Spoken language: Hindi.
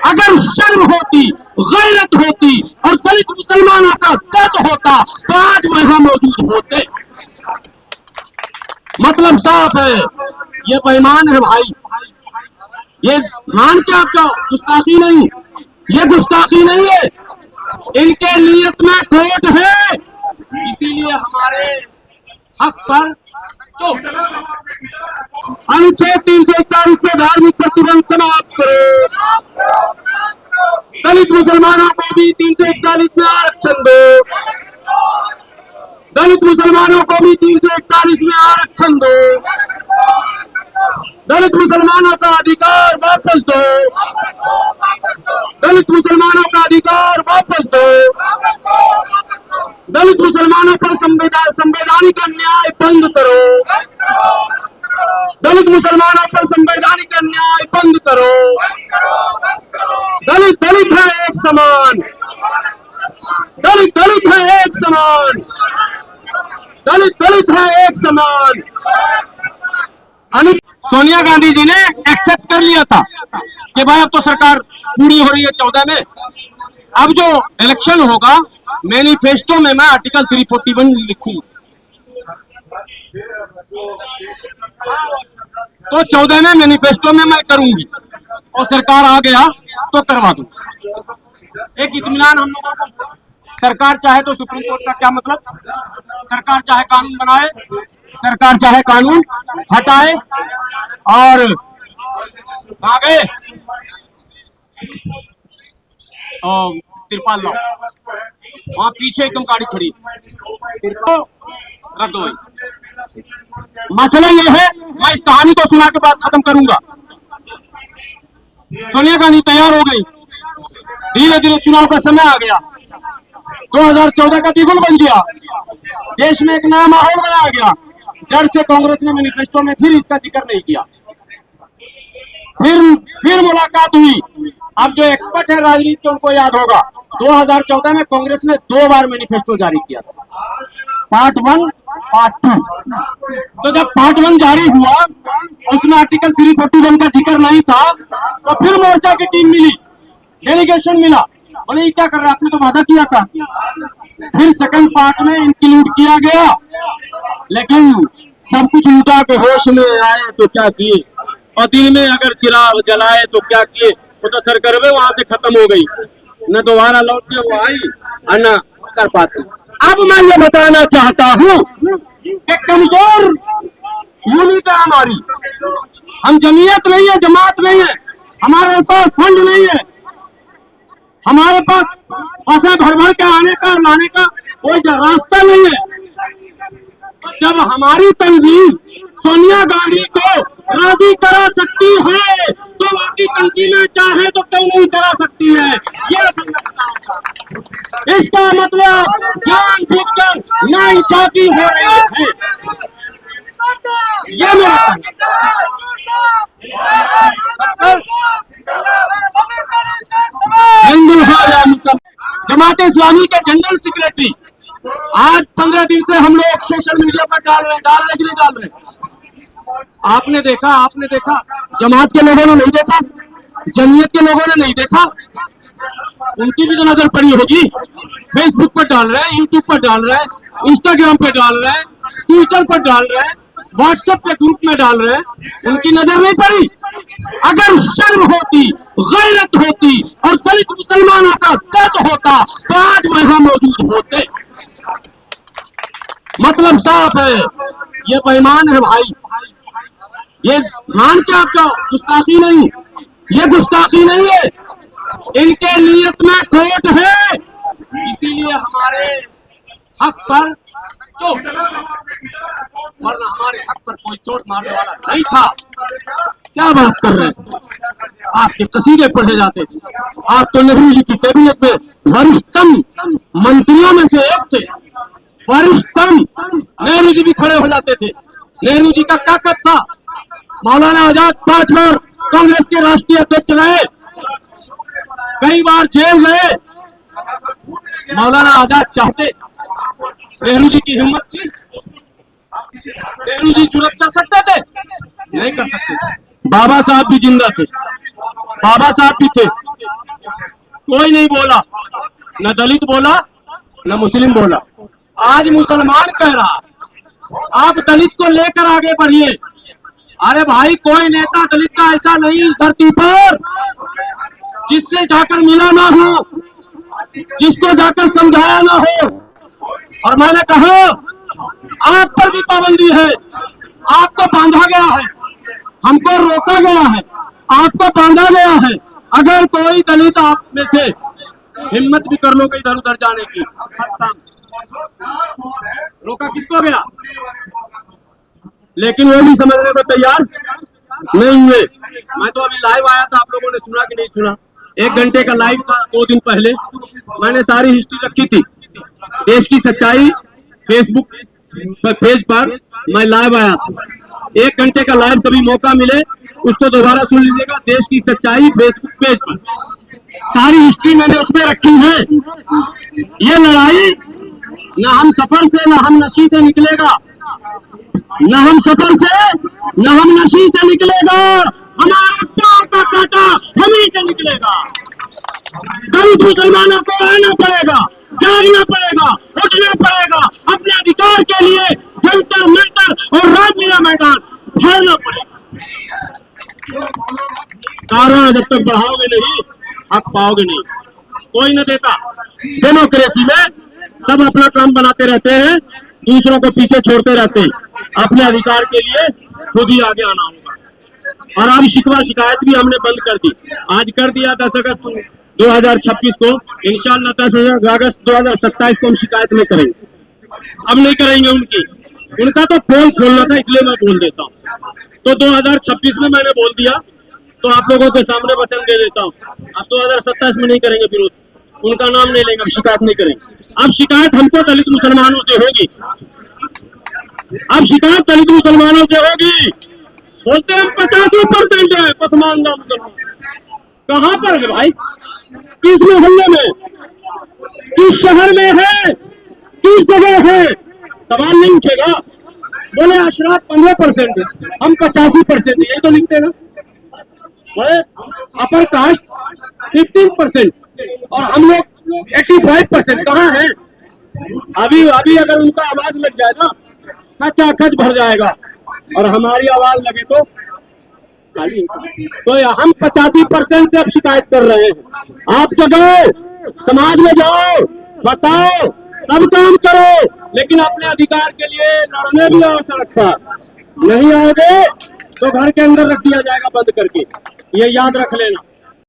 अगर शर्म होती, गैरत होती और दलित मुसलमानों का दर्द होता तो आज वो यहाँ मौजूद होते। मतलब साफ है, ये बेईमान है भाई। ये मान के आप जाओ, गुस्ताखी नहीं, ये गुस्ताखी नहीं है, इनके नीयत में खोट है। इसीलिए हमारे हक पर अनुच्छेद 341 में धार्मिक प्रतिबंध समाप्त करो। दलित मुसलमानों को भी 341 में आरक्षण दो। दलित मुसलमानों को भी 341 में आरक्षण दो। दलित मुसलमानों का अधिकार वापस दो। दलित मुसलमानों का अधिकार वापस दो। दलित मुसलमानों पर संवैधानिक अन्याय बंद करो। दलित मुसलमानों पर संवैधानिक अन्याय बंद करो। दलित दलित है एक समान, दलित दलित है एक समान, दलित दलित है एक समान। सोनिया गांधी जी ने एक्सेप्ट कर लिया था कि भाई अब तो सरकार पूरी हो रही है 14 में, अब जो इलेक्शन होगा मैनिफेस्टो में मैं आर्टिकल 341 लिखूं तो 14 में मैनिफेस्टो में मैं करूंगी और सरकार आ गया तो करवा दूंगी। एक इत्मीनान हम लोगों को, सरकार चाहे तो सुप्रीम कोर्ट का क्या मतलब, सरकार चाहे कानून बनाए, सरकार चाहे कानून हटाए। और आ गए तिरपाल लाओ, वहां पीछे एकदम गाड़ी खड़ी, रख दो। मसला ये है, मैं इस कहानी को सुना के बाद खत्म करूंगा। सोनिया गांधी तैयार हो गई, धीरे धीरे चुनाव का समय आ गया, 2014 का बिगुल बन गया, देश में एक नया माहौल बनाया गया। डर से कांग्रेस ने मैनिफेस्टो में फिर इसका जिक्र नहीं किया। फिर मुलाकात हुई। अब जो एक्सपर्ट है राजनीति के उनको याद होगा, 2014 में कांग्रेस ने 2 बार मैनिफेस्टो जारी किया था, पार्ट 1 पार्ट 2। तो जब पार्ट 1 जारी हुआ उसमें आर्टिकल 341 का जिक्र नहीं था, तो फिर मोर्चा की टीम मिली, डेलीगेशन मिला, बोले ये क्या कर रहे, आपने तो वादा किया था। फिर सेकंड पार्ट में इंक्लूड किया गया, लेकिन सब कुछ लुटा के होश में आए तो क्या किए, और दिन में अगर चिराग जलाए तो क्या किए। वो तो सरकर्वे वहां से खत्म हो गई, न दोबारा लौट के वो आई और न कर पाती। अब मैं ये बताना चाहता हूँ कि कमजोर यूनिट है हमारी, हम जमीयत नहीं है, जमात नहीं है, हमारे पास फंड नहीं है, हमारे पास पैसे भर भर के आने का लाने का कोई रास्ता नहीं है। तो जब हमारी तंजीम सोनिया गांधी को राजी करा सकती है तो बाकी तंजीमें चाहे तो क्यों नहीं करा सकती है। ये इसका मतलब जानबूझकर नाइंसाफी हो रही है। ये मेरा हिंदू जमात इस्लामी के जनरल सेक्रेटरी आज 15 दिन से हम लोग सोशल मीडिया पर डालने के लिए डाल रहे हैं। आपने देखा, जमात के लोगों ने नहीं देखा, जमीयत के लोगों ने नहीं देखा, उनकी भी तो नजर पड़ी होगी। फेसबुक पर डाल रहे हैं, यूट्यूब पर डाल रहे हैं, इंस्टाग्राम पर डाल रहे हैं, ट्विटर पर डाल रहे हैं, व्हाट्सएप के ग्रुप में डाल रहे हैं, उनकी नजर नहीं पड़ी। अगर शर्म होती, गैरत होती और दलित मुसलमानों का दर्द होता तो आज वो यहाँ मौजूद होते। मतलब साफ है, ये बेईमान है भाई। ये मान के आप जाओ, गुस्ताखी नहीं, ये गुस्ताखी नहीं है, इनके नीयत में खोट है। इसीलिए हमारे हक पर चोट, वरना हमारे हक पर कोई चोट मारने वाला नहीं था। क्या बात कर रहे हैं, आपके कसीदे पढ़े जाते थे। आप तो नेहरू जी की कैबिनेट में वरिष्ठतम मंत्रियों में से एक थे, वरिष्ठतम। नेहरू जी भी खड़े हो जाते थे। नेहरू जी का ताकत था। मौलाना आजाद 5 बार कांग्रेस के राष्ट्रीय अध्यक्ष रहे, कई बार जेल गए। मौलाना आजाद चाहते, नेहरू जी की हिम्मत थी, नेहरू जी जुर्रत कर सकते थे, नहीं कर सकते। बाबा साहब भी जिंदा थे, बाबा साहब भी थे, कोई नहीं बोला, न दलित बोला न मुस्लिम बोला। आज मुसलमान कह रहा आप दलित को लेकर आगे बढ़िए। अरे भाई, कोई नेता दलित का ऐसा नहीं इस धरती पर जिससे जाकर मिला ना हो, जिसको जाकर समझाया ना हो। और मैंने कहा आप पर भी पाबंदी है, आपको बांधा गया है, हमको रोका गया है, आपको बांधा गया है। अगर कोई दलित आप में से हिम्मत भी कर लो कि इधर उधर जाने की, रोका किसको गया? लेकिन वो भी समझने को तैयार नहीं हुए। मैं तो अभी लाइव आया था, आप लोगों ने सुना कि नहीं सुना? 1 घंटे का लाइव था 2 दिन पहले। मैंने सारी हिस्ट्री रखी थी, देश की सच्चाई फेसबुक पेज पर मैं लाइव आया था। 1 घंटे का लाइव, कभी मौका मिले उसको दोबारा सुन लीजिएगा। देश की सच्चाई फेसबुक पेज पर सारी हिस्ट्री मैंने उसमें रखी है। ये लड़ाई न हम सफर से न हम नशी से निकलेगा, न हम सफर से न हम नशी से निकलेगा, हमारे पांव का कांटा हम ही से निकलेगा। दलित मुसलमानों को आना पड़ेगा, जागना पड़ेगा, उठना पड़ेगा, अपने अधिकार के लिए जंतर मंतर और राजलीला मैदान फाड़ना पड़ेगा। कारण जब तक बढ़ाओगे नहीं, हक पाओगे नहीं, कोई न देता। डेमोक्रेसी में सब अपना काम बनाते रहते हैं, दूसरों को पीछे छोड़ते रहते हैं। अपने अधिकार के लिए खुद ही आगे आना होगा। और अब शिकवा शिकायत भी हमने बंद कर दी, आज कर दिया। 10 अगस्त 2026 को इंशाल्लाह 10 अगस्त 2027 को हम शिकायत नहीं करेंगे, अब नहीं करेंगे उनका तो पोल खोलना था, इसलिए मैं बोल देता हूँ। तो 2026 में मैंने बोल दिया, तो आप लोगों के सामने वचन दे देता हूँ, अब 2027 में नहीं करेंगे विरोध, उनका नाम नहीं लेंगे, अब शिकायत नहीं करेंगे। अब शिकायत हमको दलित मुसलमानों से होगी, अब शिकायत दलित मुसलमानों से होगी। बोलते हम 85% है पसमानदा मुसलमान। कहाँ पर है भाई? किस मोहल्ले में, किस शहर में है, किस जगह है? सवाल नहीं उठेगा। बोले अशराफ 15% है, हम 85%, यही तो लिखते ना। बोले अपर कास्ट 15% और हम लोग 85%। कहाँ है? अभी अगर उनका आवाज लग जाए ना, खचाखच भर जाएगा, और हमारी आवाज लगे तो हम 85% से अब शिकायत कर रहे हैं। आप जगाओ, समाज में जाओ, बताओ, सब काम करो, लेकिन अपने अधिकार के लिए लड़ने भी आओ सड़क पर। नहीं आओगे तो घर के अंदर रख दिया जाएगा बंद करके, ये याद रख लेना।